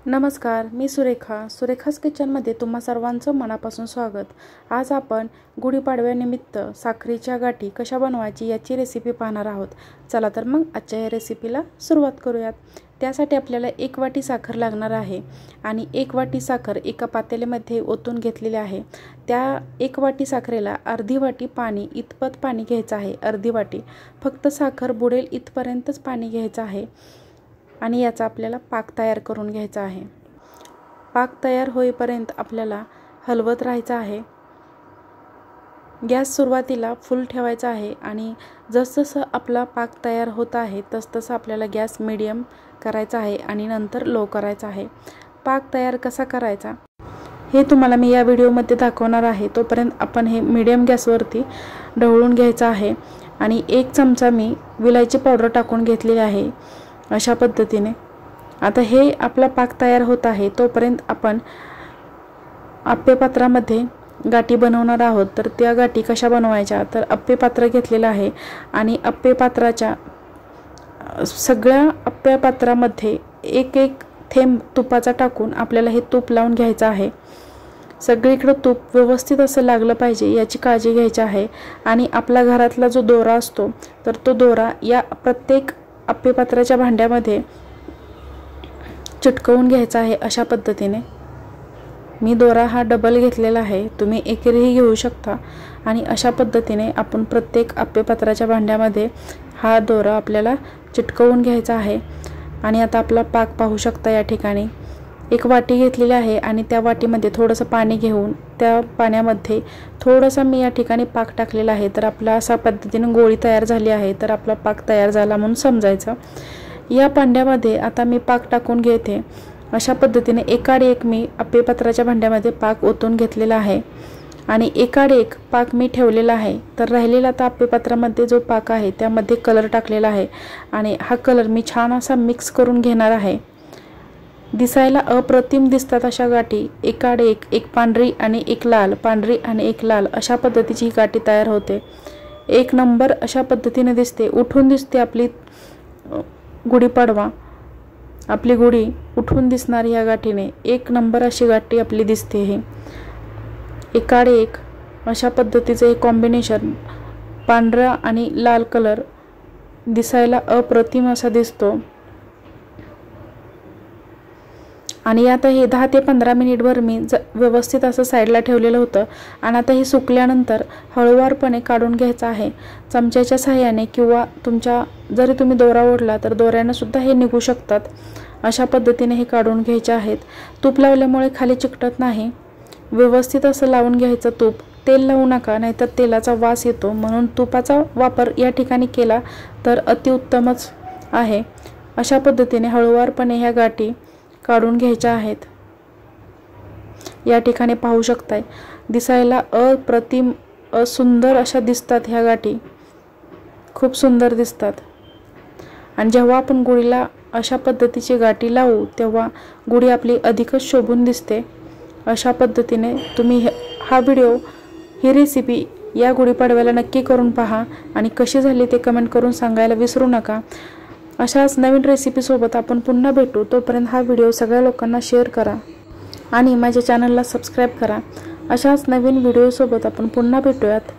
नमस्कार, मी सुरेखास किचनमध्ये तुम्हा सर्वांचं मनापासून स्वागत। आज आपण गुढीपाडव्यानिमित्त साखरेच्या गाठी कशा बनवायची याची रेसिपी पाहणार आहोत। चला तर मग आजच्या या रेसिपीला सुरुवात करूयात। त्यासाठी आपल्याला 1 वाटी साखर लागणार आहे आणि 1 वाटी साखर एका पातेल्यामध्ये ओतून घेतलेली आहे। त्या 1 वाटी साखरेला अर्धी वाटी पाणी इतपत पाणी घ्यायचं आहे। अर्धी वाटी, फक्त साखर बुडेल इथपर्यंतच पाणी घ्यायचं आहे आणि याचा आपल्याला पाक तयार करून घ्यायचा आहे। पाक तयार होईपर्यंत आपल्याला हलवत राहायचं आहे। गॅस सुरुवातीला फुल ठेवायचा आहे आणि जसजसं आपला पाक तयार होत आहे तसतसं आपल्याला गॅस मीडियम करायचा आहे आणि नंतर लो करायचा आहे। पाक तयार कसा करायचा हे तुम्हाला मी या व्हिडिओमध्ये दाखवणार आहे। तोपर्यंत आपण हे मीडियम गॅसवरती ढवळून घ्यायचं आहे आणि 1 चमचा मी विलायची पावडर टाकून घेतलेली आहे अशा पद्धतीने। आता हे आपला पाक तयार होत आहे तोपर्यंत आपण आप्पे पात्रामध्ये गाठी बनवणार आहोत। तर त्या गाठी कशा बनवायच्या, तर आप्पे पात्र घेतलेलं आहे आणि आप्पे पात्राच्या सगळ्या आप्पे पात्रामध्ये एक थेंब तुपाचा टाकून आपल्याला हे तूप लावून घ्यायचं आहे। सगळीकडे तूप व्यवस्थित असं लागलं पाहिजे याची काळजी घ्यायची आहे आणि आपल्या घरातला जो दोरा असतो तर तो दोरा या प्रत्येक आप्पे पात्राच्या भांड्यामध्ये चिटकवून घ्यायचा आहे अशा पद्धतीने। मी दोरा हा डबल घेतलेला आहे, तुम्ही एकेरीही घेऊ शकता आणि अशा पद्धतीने आपण प्रत्येक आप्पे पात्राच्या भांड्यामध्ये हा दोरा आपल्याला चिटकवून घ्यायचा आहे। आणि आता आपला पाक पाहू शकता। या ठिकाणी 1 वाटी घेतलेली आहे आणि त्या वाटीमध्ये थोडंसं पाणी घेऊन त्या पाण्यामध्ये थोडंसं मी या ठिकाणी पाक टाकलेला आहे। तर आपला अशा पद्धतीने गोळी तयार झाली आहे, तर आपला पाक तयार झाला म्हणून समजायचं। या भांड्यामध्ये आता मी पाक टाकून घेते। अशा पद्धतीने एकाड एक मी आप्पे पात्राच्या भांड्यामध्ये पाक ओतून घेतलेला आहे आणि एकाड एक पाक मी ठेवलेला आहे। तर राहिलेला आता आप्पे पात्रामध्ये जो पाक आहे त्यामध्ये कलर टाकलेला आहे आणि हा कलर मी छान असा मिक्स करून घेणार आहे। दिसायला अप्रतिम दिसतात अशा गाठी एकाड एक पांढरी आणि एक लाल, पांढरी आणि एक लाल अशा पद्धतीची ही गाठी तयार होते। 1 नंबर अशा पद्धतीने दिसते, उठून दिसते आपली गुढीपाडवा। आपली गुढी उठून दिसणार या गाठीने। 1 नंबर अशी गाठी आपली दिसते। ही एकाड एक अशा पद्धतीचे हे कॉम्बिनेशन पांढरा आणि लाल कलर दिसायला अप्रतिम असा दिसतो। आणि आता हे 10 ते 15 मिनिटभर मी व्यवस्थित असं साईडला ठेवलेलं होतं आणि आता हे सुकल्यानंतर हळूवारपणे काढून घ्यायचं आहे चमच्याच्या सहाय्याने, किंवा जरी तुम्ही दोरा ओढला तर दोऱ्याने सुद्धा हे निघू शकतात। अशा पद्धतीने हे काढून घ्यायचे आहेत। तूप लावल्यामुळे खाली चिकटत नाही, व्यवस्थित असं लावून घ्यायचं तूप। तेल लावू नका, नाहीतर तेलाचा वास येतो, म्हणून तुपाचा वापर या ठिकाणी केला तर अतिउत्तमच आहे। अशा पद्धतीने हळूवारपणे ह्या गाठी काढून घ्यायच्या आहेत। या ठिकाणी पाहू शकताय, दिसायला अप्रतिम सुंदर अशा दिसतात ह्या गाठी, खूप सुंदर दिसतात। आणि जेव्हा आपण गुढीला अशा पद्धतीची गाठी लावू तेव्हा गुढी आपली अधिकच शोभून दिसते। अशा पद्धतीने तुम्ही ही रेसिपी या गुढीपाडव्याला नक्की करून पहा आणि कशी झाली ते कमेंट करून सांगायला विसरू नका। अशाच नवीन रेसिपीसोबत आपण पुन्हा भेटू। तोपर्यंत हा व्हिडिओ सगळ्या लोकांना शेअर करा आणि माझ्या चॅनलला सबस्क्राईब करा। अशाच नवीन व्हिडिओसोबत आपण पुन्हा भेटूयात।